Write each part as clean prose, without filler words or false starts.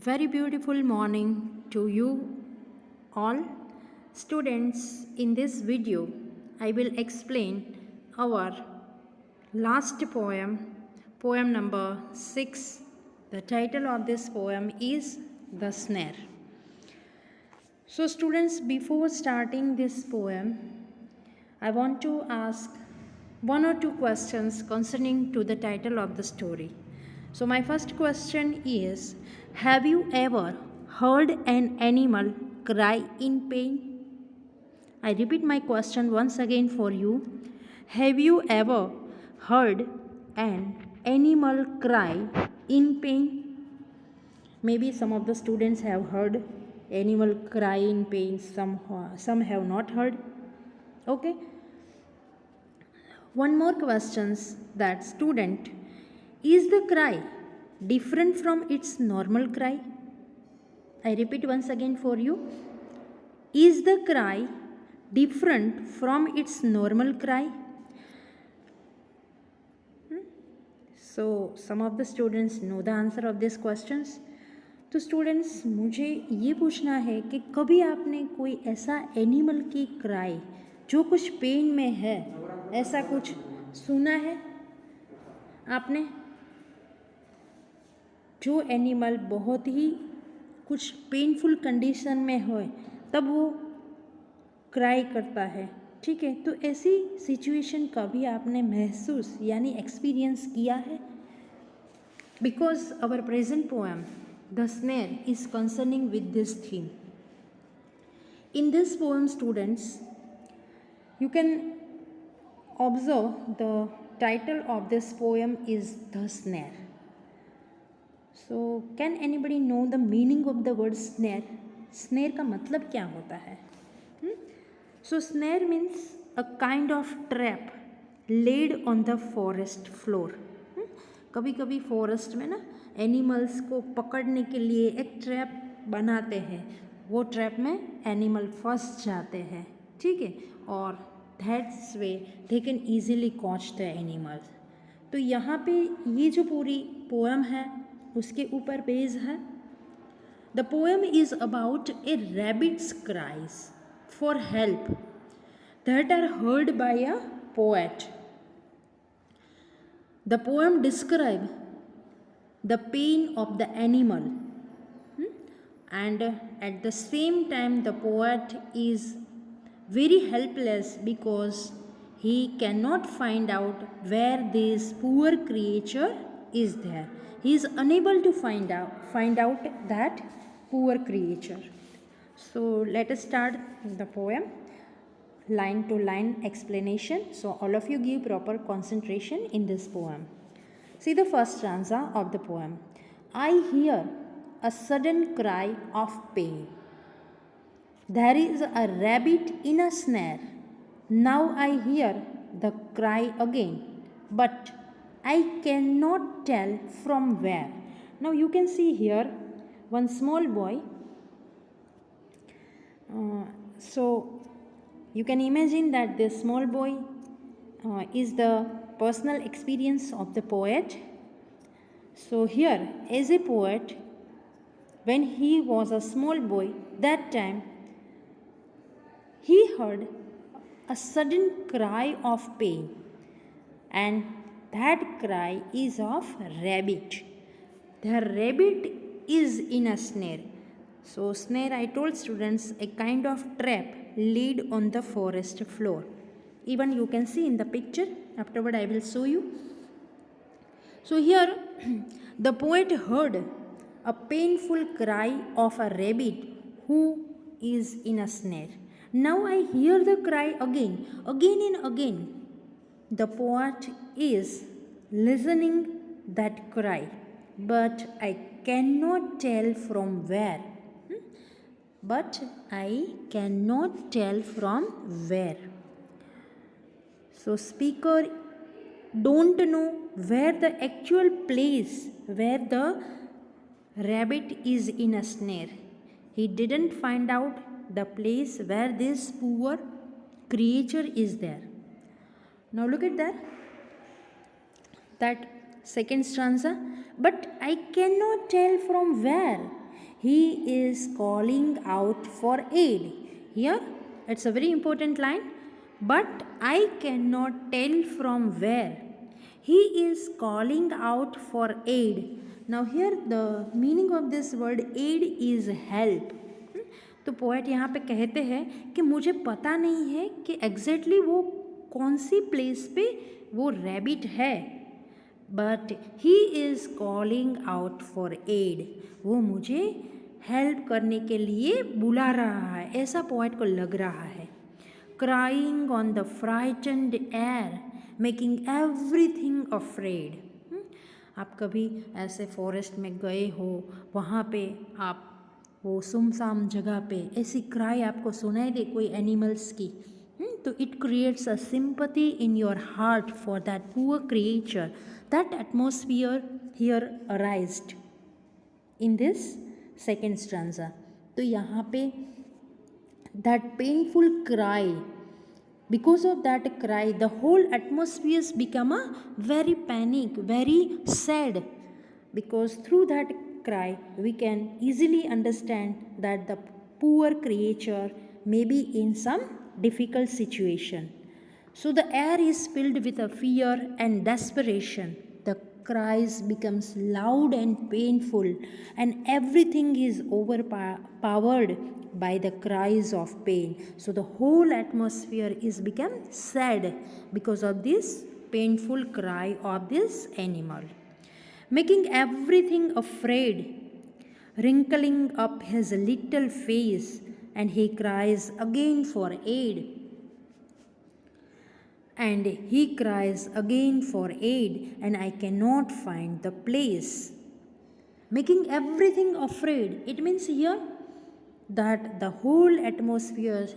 Very beautiful morning to you all. Students, in this video, I will explain our last poem, poem number 6. The title of this poem is The Snare. So, students, before starting this poem, I want to ask one or two questions concerning to the title of the story. So my first question is, have you ever heard an animal cry in pain? I repeat my question once again for you. Have you ever heard an animal cry in pain? Maybe some of the students have heard animal cry in pain, some have not heard. Okay, one more questions that student, is the cry different from its normal cry? I repeat once again for you. Is the cry different from its normal cry? So some of the students know the answer of these questions. तो students, मुझे ये पूछना है कि कभी आपने कोई ऐसा एनिमल की क्राई जो कुछ पेन में है, ऐसा कुछ सुना है आपने? जो एनिमल बहुत ही कुछ पेनफुल कंडीशन में हो तब वो क्राई करता है, ठीक है? तो ऐसी सिचुएशन कभी आपने महसूस यानी एक्सपीरियंस किया है? Because our present poem the snare is concerning with this theme. In this poem, students, you can observe the title of this poem is The Snare. So, can anybody know the meaning of the word snare? Snare का मतलब क्या होता है? So, snare means a kind of trap laid on the forest floor. कभी कभी forest में ना animals को पकड़ने के लिए एक ट्रैप बनाते हैं, वो ट्रैप में एनिमल फंस जाते हैं, ठीक है, और that's way they can easily catch the animals. तो यहाँ पे ये जो पूरी पोएम है उसके ऊपर बेस है. The poem is about a rabbit's cries for help that are heard by a poet. The poem describes the pain of the animal, and at the same time the poet is very helpless because he cannot find out where this poor creature is there. He is unable to find out that poor creature. So let us start the poem. Line to line explanation. So all of you give proper concentration in this poem. See the first stanza of the poem. I hear a sudden cry of pain. There is a rabbit in a snare. Now I hear the cry again, but I cannot tell from where. Now you can see here one small boy. So you can imagine that this small boy is the personal experience of the poet. So here, as a poet, when he was a small boy, that time he heard a sudden cry of pain, and that cry is of rabbit. The rabbit is in a snare. So snare, I told students, a kind of trap laid on the forest floor. Even you can see in the picture, afterward I will show you. So here the poet heard a painful cry of a rabbit who is in a snare. Now I hear the cry again and again. The poet is listening that cry, but I cannot tell from where. But I cannot tell from where. So speaker don't know where the actual place where the rabbit is in a snare. He didn't find out the place where this poor creature is there. Now look at that second stanza. But I cannot tell from where. he is calling out for aid. Here it's a very important line, but I cannot tell from where. He is calling out for aid. Now here the meaning of this word aid is help. तो poet यहाँ पे कहते हैं कि मुझे पता नहीं है कि एग्जैक्टली वो कौन सी प्लेस पे वो रैबिट है, but he is calling out for aid. वो मुझे हेल्प करने के लिए बुला रहा है, ऐसा पोएट को लग रहा है. Crying on the frightened air making everything afraid. आप कभी ऐसे फॉरेस्ट में गए हो, वहाँ पे आप वो सुमसाम जगह पे ऐसी क्राई आपको सुनाई दे कोई एनिमल्स की, तो it creates a sympathy in your heart for that poor creature. That atmosphere here arised in this second stanza. तो यहाँ पे that painful cry, because of that cry the whole atmosphere become a very panic, very sad, because through that cry we can easily understand that the poor creature may be in some difficult situation. So the air is filled with a fear and desperation. The cries becomes loud and painful, and everything is overpowered by the cries of pain. So the whole atmosphere is become sad because of this painful cry of this animal, making everything afraid, wrinkling up his little face, and he cries again for aid. And he cries again for aid, and I cannot find the place. Making everything afraid, it means here that the whole atmosphere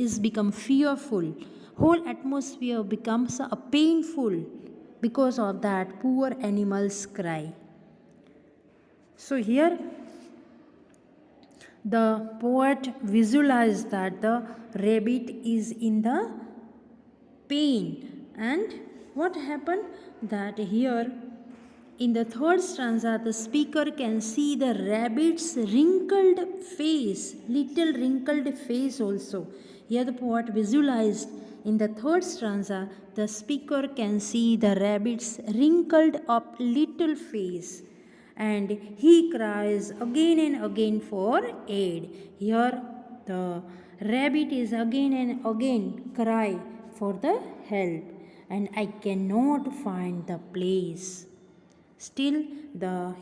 is become fearful, whole atmosphere becomes a painful because of that poor animal's cry. So here the poet visualized that the rabbit is in the pain, and what happened that here in the third stanza the speaker can see the rabbit's wrinkled face, little wrinkled face also. Here the poet visualized in the third stanza the speaker can see the rabbit's wrinkled up little face, and he cries again and again for aid. Here the rabbit is again and again cry for the help, and I cannot find the place. Still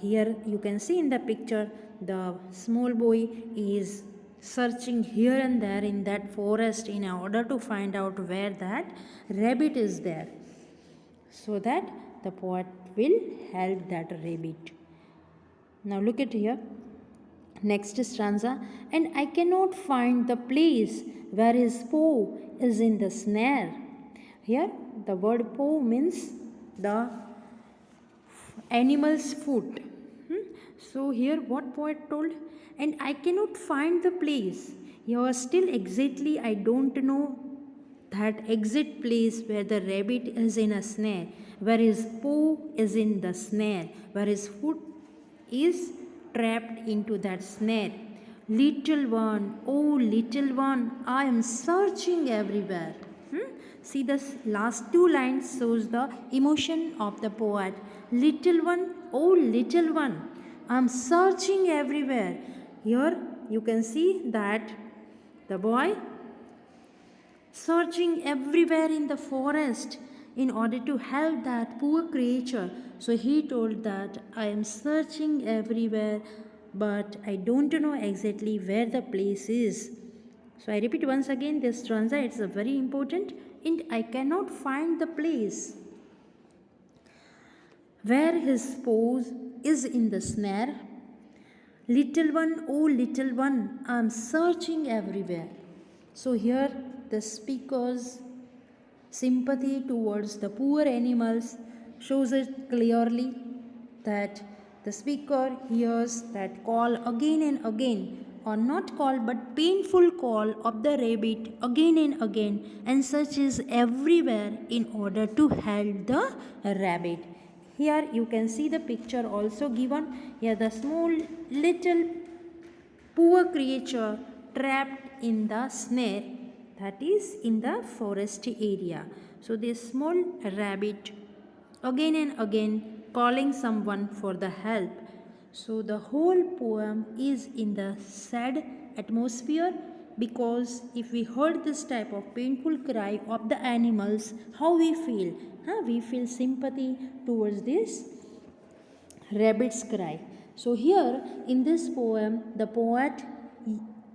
here you can see in the picture the small boy is searching here and there in that forest in order to find out where that rabbit is there, so that the poet will help that rabbit. Now look at here, next stanza, and I cannot find the place where his paw is in the snare. Here the word paw means the animal's foot. So here what poet told, and I cannot find the place. Here still exactly I don't know that exact place where the rabbit is in a snare, where his paw is in the snare, where his foot is trapped into that snare. Little one, oh little one, I am searching everywhere. See, the last two lines shows the emotion of the poet. Little one, oh little one, I am searching everywhere. Here you can see that the boy searching everywhere in the forest in order to help that poor creature. So he told that I am searching everywhere, but I don't know exactly where the place is. So I repeat once again this stanza, it's a very important, and I cannot find the place where his paw is in the snare. Little one, oh little one, I am searching everywhere. So here the speaker's sympathy towards the poor animals shows it clearly that the speaker hears that call again and again, or not call but painful call of the rabbit again and again, and searches everywhere in order to help the rabbit. Here you can see the picture also given. Here the small little poor creature trapped in the snare, that is in the forest area. So this small rabbit again and again calling someone for the help. So the whole poem is in the sad atmosphere, because if we heard this type of painful cry of the animals, how we feel? We feel sympathy towards this rabbit's cry. So here in this poem, the poet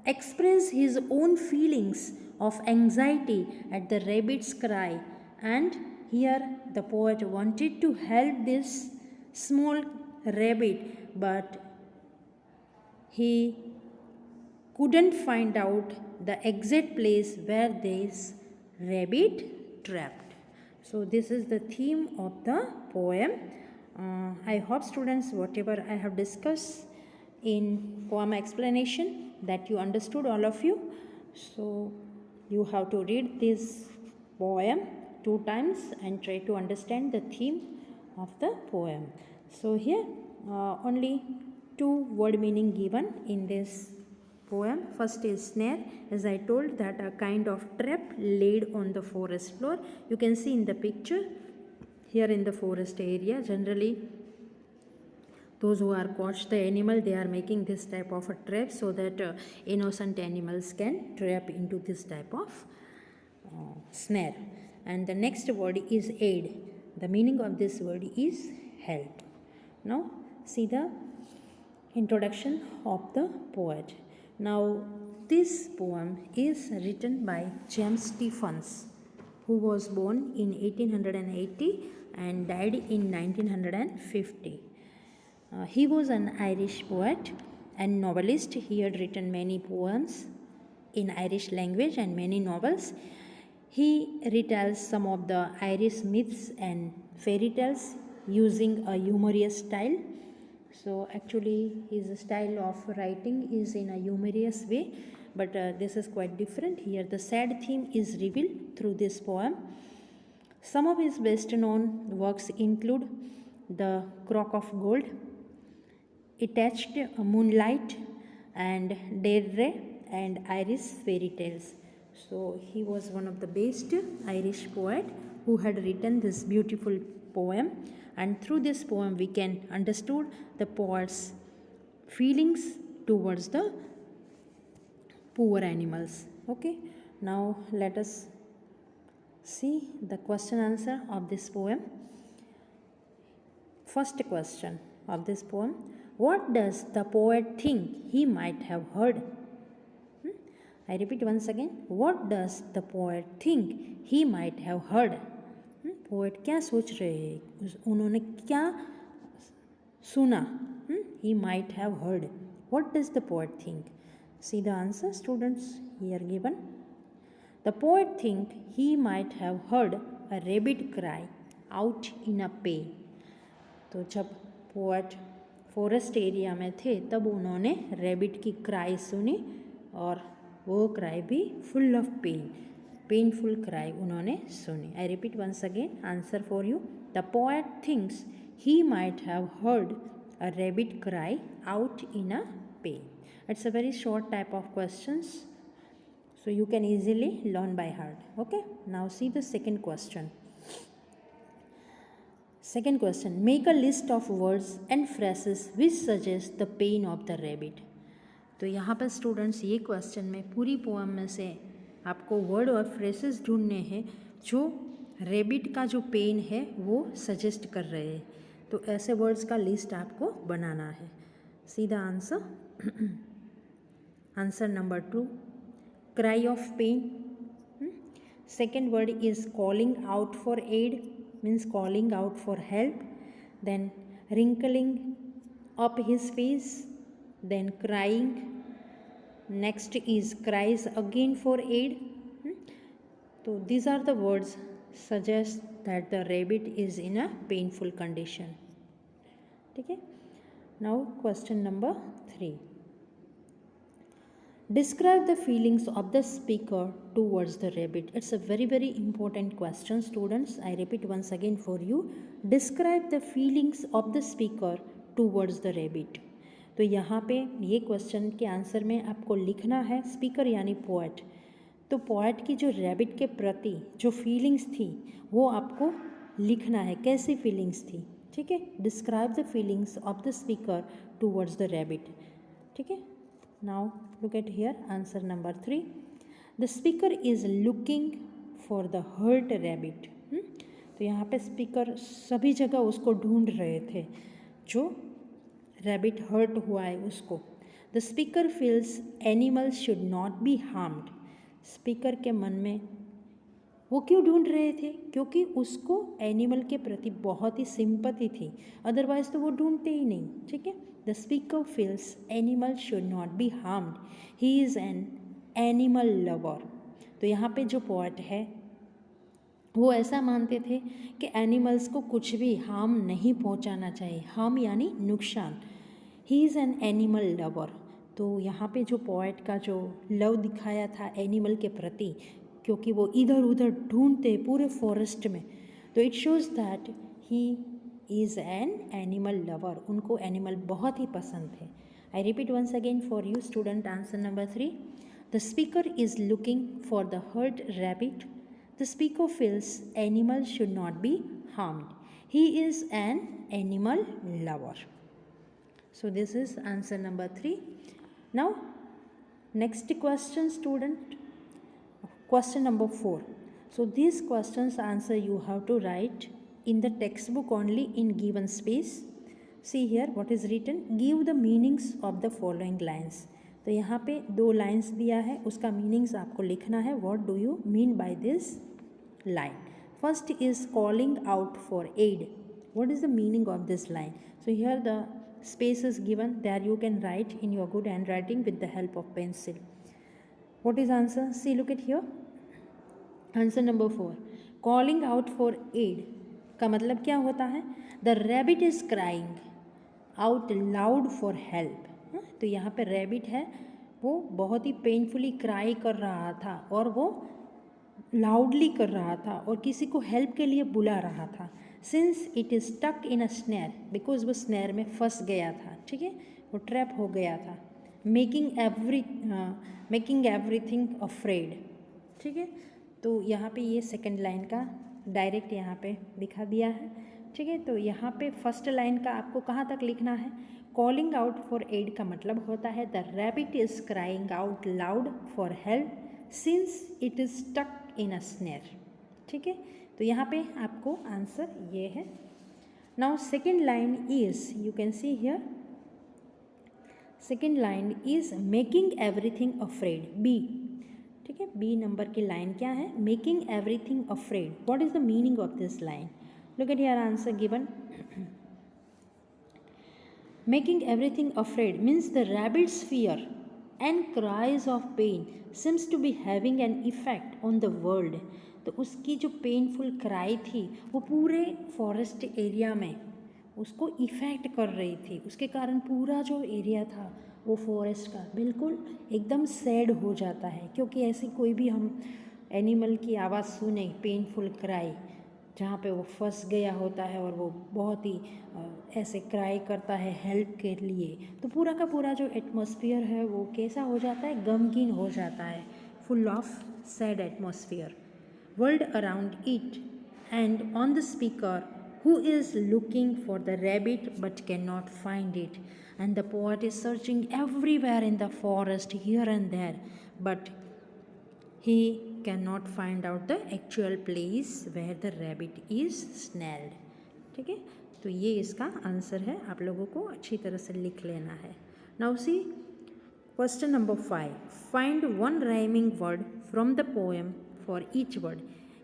expresses his own feelings of anxiety at the rabbit's cry, and here the poet wanted to help this small rabbit, but he couldn't find out the exact place where this rabbit trapped. So this is the theme of the poem. I hope students, whatever I have discussed in poem explanation, that you understood, all of you. So you have to read this poem 2 times and try to understand the theme of the poem. So here only 2 word meaning given in this poem. First is snare, as I told, that a kind of trap laid on the forest floor. You can see in the picture here in the forest area, generally those who are caught the animal, they are making this type of a trap so that innocent animals can trap into this type of snare. And the next word is aid. The meaning of this word is help. Now see the introduction of the poet. Now this poem is written by James Stephens, who was born in 1880 and died in 1950. He was an Irish poet and novelist. He had written many poems in Irish language and many novels. He retells some of the Irish myths and fairy tales using a humorous style. So actually his style of writing is in a humorous way, but this is quite different. Here the sad theme is revealed through this poem. Some of his best known works include The Crock of Gold, Attached Moonlight, and Deirdre and Irish Fairy Tales. So he was one of the best Irish poet who had written this beautiful poem, and through this poem we can understood the poet's feelings towards the poor animals. Okay, now let us see the question answer of this poem. First question of this poem: what does the poet think he might have heard? I repeat once again, what does the poet think he might have heard? Poet क्या सोच रहे हैं, उन्होंने क्या सुना? He might have heard. What does the poet think? See the answer, students, here given. The poet think he might have heard a rabbit cry out in a pain. तो जब poet forest area में थे तब उन्होंने rabbit की cry सुनी, और वो क्राई भी full of pain, painful cry उन्होंने सुनी. I repeat once again, answer for you. The poet thinks he might have heard a rabbit cry out in a pain. It's a very short type of questions, so you can easily learn by heart. Okay, now see the second question. Second question: make a list of words and phrases which suggest the pain of the rabbit. तो यहाँ पर students ये question में पूरी poem में से आपको word और फ्रेसेस ढूंढने हैं जो रेबिट का जो पेन है वो सजेस्ट कर रहे हैं. तो ऐसे वर्ड्स का लिस्ट आपको बनाना है. सीधा answer, answer number 2, cry of pain. Second word is calling out for aid, means calling out for help. Then wrinkling up his face, then crying. Next is cries again for aid. So these are the words suggest that the rabbit is in a painful condition. Okay. Now question number 3. Describe the feelings of the speaker towards the rabbit. It's a very very important question, students. I repeat once again for you. Describe the feelings of the speaker towards the rabbit. तो यहाँ पे ये question के answer में आपको लिखना है speaker यानी पोएट। तो पोएट की जो रैबिट के प्रति जो फीलिंग्स थी वो आपको लिखना है, कैसी फीलिंग्स थी, ठीक है। Describe the feelings of the speaker towards the rabbit, ठीक है। Now look at here answer number 3। The speaker is looking for the hurt rabbit. तो यहाँ पे स्पीकर सभी जगह उसको ढूंढ रहे थे, जो रैबिट हर्ट हुआ है उसको। The speaker feels animals should not be harmed. Speaker के मन में वो क्यों ढूंढ रहे थे? क्योंकि उसको एनिमल के प्रति बहुत ही सिंपैथी थी, अदरवाइज तो वो ढूंढते ही नहीं, ठीक है। The speaker feels animal should not be harmed, he is an animal lover. तो यहाँ पे जो पोएट है वो ऐसा मानते थे कि एनिमल्स को कुछ भी हार्म नहीं पहुँचाना चाहिए, हार्म यानी नुकसान। ही इज़ एन एनिमल लवर। तो यहाँ पे जो पोएट का जो लव दिखाया था एनिमल के प्रति, क्योंकि वो इधर उधर ढूंढते पूरे फॉरेस्ट में, तो it shows that he is an animal lover. उनको एनिमल बहुत ही पसंद थे। I repeat once again for you student, answer number 3। The speaker is looking for the hurt rabbit. The speaker feels animal should not be harmed, he is an animal lover. So this is answer number 3. Now next question student, question number 4. So these questions answer you have to write in the textbook only in given space. See here what is written, give the meanings of the following lines. तो यहाँ पे 2 lines दिया है, उसका meanings आपको लिखना है. What do you mean by this line? First is calling out for aid. What is the meaning of this line? So here the space is given, there you can write in your good handwriting with the help of pencil. What is answer? See, look at here. Answer number 4. Calling out for aid का मतलब क्या होता है? The rabbit is crying out loud for help. तो यहाँ पे rabbit है, वो बहुत ही पेनफुली क्राई कर रहा था और वो लाउडली कर रहा था और किसी को हेल्प के लिए बुला रहा था. Since it is stuck in a snare, because वो स्नैर में फंस गया था, ठीक है, वो ट्रैप हो गया था. मेकिंग एवरीथिंग अफ्रेड, ठीक है. तो यहाँ पे ये सेकंड लाइन का डायरेक्ट यहाँ पे दिखा दिया है, ठीक है. तो यहाँ पे फर्स्ट लाइन का आपको कहाँ तक लिखना है? कॉलिंग आउट फॉर एड का मतलब होता है the rabbit is crying out loud for help since it is stuck in a snare, ठीक है. तो यहाँ पे आपको आंसर ये है. Now second line is, you can see here, second line is making everything afraid, B, ठीक है. बी नंबर की लाइन क्या है? Making everything afraid. What is the meaning of this line? Look at your answer given. Making everything afraid means the rabbit's fear and cries of pain seems to be having an effect on the world. तो उसकी जो painful cry थी वो पूरे forest area में उसको effect कर रही थी. उसके कारण पूरा जो एरिया था वो फॉरेस्ट का बिल्कुल एकदम सैड हो जाता है, क्योंकि ऐसी कोई भी हम एनिमल की आवाज़ सुने, पेनफुल क्राई, जहाँ पे वो फंस गया होता है और वो बहुत ही ऐसे क्राई करता है हेल्प के लिए, तो पूरा का पूरा जो एटमॉस्फेयर है वो कैसा हो जाता है? गमगीन हो जाता है, full of sad atmosphere. World around it and on the speaker who is looking for the rabbit but can not find it, and the poet is searching everywhere in the forest here and there, but he cannot find out the actual place where the rabbit is snared, ठीक है. तो ये इसका answer है, आप लोगों को अच्छी तरह से लिख लेना है. Now see question number 5. Find one rhyming word from the poem for each word.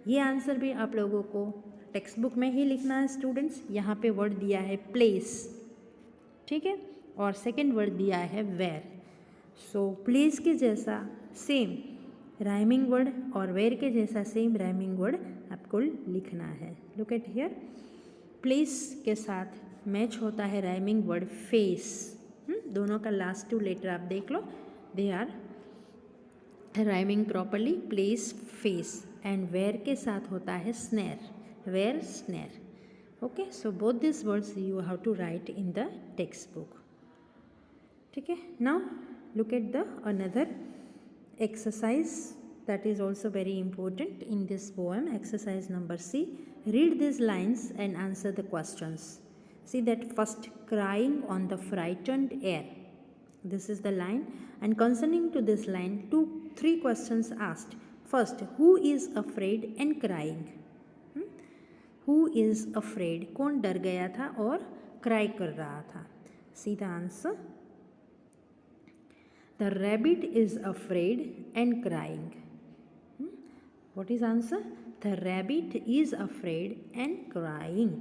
ये आंसर भी आप लोगों को टेक्स्ट बुक में ही लिखना है स्टूडेंट्स. यहाँ पे वर्ड दिया है प्लेस, ठीक है, और सेकेंड वर्ड दिया है वेयर. सो प्लेस के जैसा सेम राइमिंग वर्ड और वेयर के जैसा सेम राइमिंग वर्ड आपको लिखना है. लुक एट हियर, प्लेस के साथ मैच होता है राइमिंग वर्ड फेस. दोनों का लास्ट 2 लेटर आप देख लो, they are rhyming properly, place face. And where के साथ होता है snare, where snare. Okay, so both this words you have to write in the text book. ठीक है. Now look at the another exercise that is also very important in this poem. Exercise number C. Read these lines and answer the questions. See that first, crying on the frightened air. This is the line, and concerning to this line, 3 questions asked. First, who is afraid and crying? Who is afraid? कौन डर गया था और cry कर रहा था? See the answer. The rabbit is afraid and crying. What is answer? The rabbit is afraid and crying.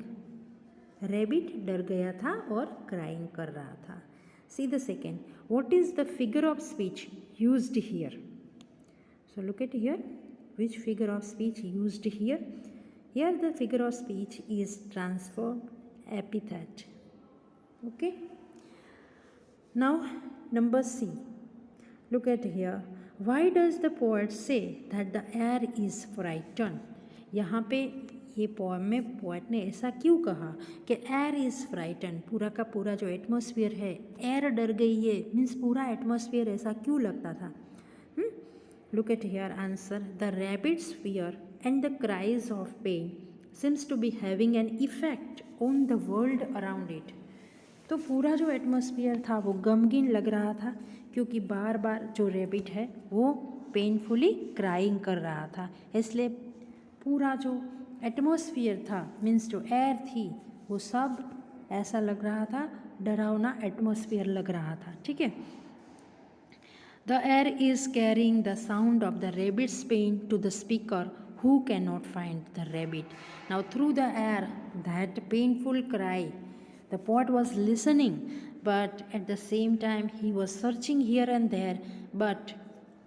Rabbit डर गया था और crying कर रहा था. See the second. What is the figure of speech used here? So look at here. Which figure of speech used here? Here the figure of speech is transformed epithet. Okay. Now number C. Look at here. Why does the poet say that the air is frightened? यहाँ पे ये poem में poet ने ऐसा क्यों कहा कि air is frighten, पूरा का पूरा जो एटमॉस्फेयर है एयर डर गई है, मीन्स पूरा एटमॉस्फेयर ऐसा क्यों लगता था? Look at here answer. The rabbit's fear and the cries of pain seems to be having an effect on the world around it. तो पूरा जो एटमॉस्फेयर था वो गमगीन लग रहा था क्योंकि बार बार जो रैबिट है वो पेनफुली क्राइंग कर रहा था, इसलिए पूरा जो एटमॉस्फेयर था, मीन्स जो एयर थी, वो सब ऐसा लग रहा था, डरावना एटमॉस्फेयर लग रहा था. ठीक है. The air is carrying the sound of the rabbit's pain to the speaker who cannot find the rabbit. Now through the air, that painful cry, the poet was listening, but at the same time he was searching here and there, but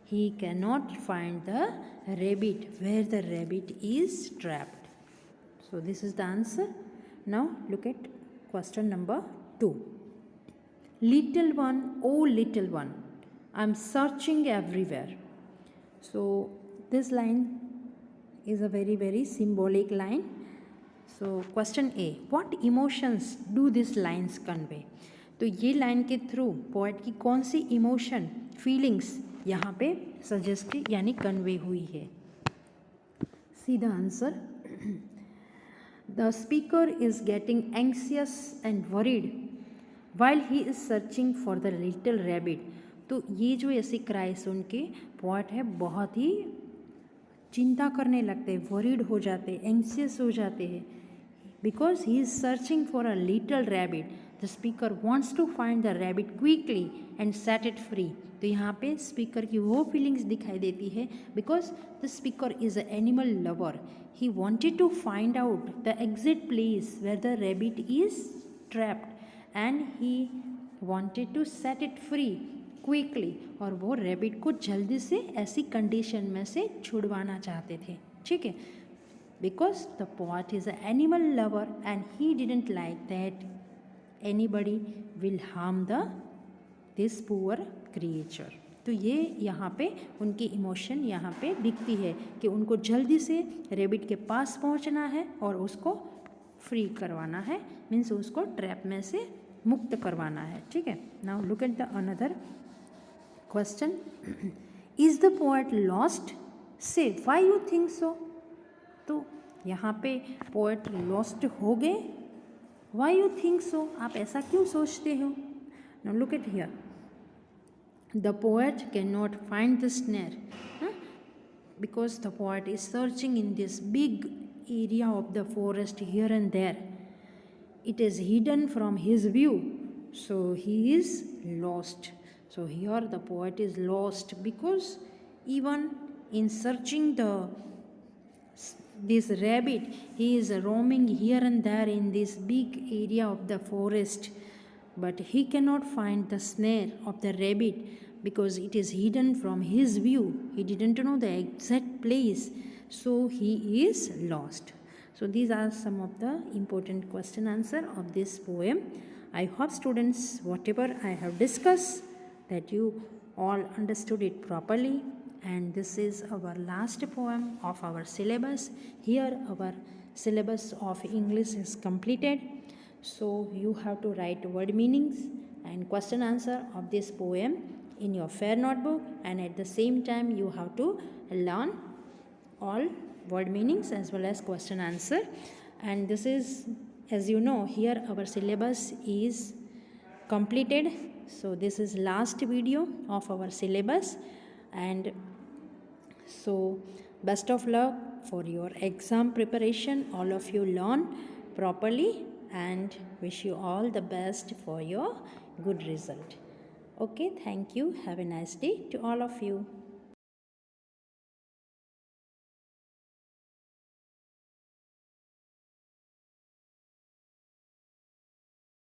he cannot find the rabbit, where the rabbit is trapped. So this is the answer. Now look at question number 2. Little one, oh little one, I'm searching everywhere. So this line is a very very symbolic line. So question A, what emotions do these lines convey? तो ये line के through poet की कौन सी emotion, feelings यहाँ पे suggest की यानी convey हुई है? See the answer. The speaker is getting anxious and worried while he is searching for the little rabbit. तो ये जो ऐसी क्राई सुन के पोएट है बहुत ही चिंता करने लगते, वरीड हो जाते, एंक्सियस हो जाते हैं, because he is searching for a little rabbit. The speaker wants to find the rabbit quickly and set it free. तो यहाँ पे स्पीकर की वो फीलिंग्स दिखाई देती है because the speaker is a animal lover. He wanted to find out the exact place where the rabbit is trapped and he wanted to set it free quickly. और वो रैबिट को जल्दी से ऐसी कंडीशन में से छुड़वाना चाहते थे. ठीक है. Because the poet is a animal lover and he didn't like that anybody will harm the this poor creature. तो ये यहाँ पे उनकी इमोशन यहाँ पे दिखती है कि उनको जल्दी से रैबिट के पास पहुँचना है और उसको फ्री करवाना है, मीन्स उसको ट्रैप में से मुक्त करवाना है. ठीक है. Now look at the another question. Is the poet lost? से व्हाई यू थिंक सो? तो यहाँ पे पोएट लॉस्ट हो गए. Why you think so? आप ऐसा क्यों सोचते हो? Now look at here. The poet can not find the snare because the poet is searching in this big area of the forest here and there. It is hidden from his view, so he is lost. So here the poet is lost because even in searching this rabbit, he is roaming here and there in this big area of the forest, but he cannot find the snare of the rabbit because it is hidden from his view. He didn't know the exact place, so he is lost. So these are some of the important question answer of this poem. I hope students whatever I have discussed that you all understood it properly, and this is our last poem of our syllabus. Here our syllabus of English is completed, so you have to write word meanings and question answer of this poem in your fair notebook, and at the same time you have to learn all word meanings as well as question answer. And this is, as you know, here our syllabus is completed. So this is last video of our syllabus, and so best of luck for your exam preparation. All of you learn properly, and wish you all the best for your good result. Okay, thank you. Have a nice day to all of you.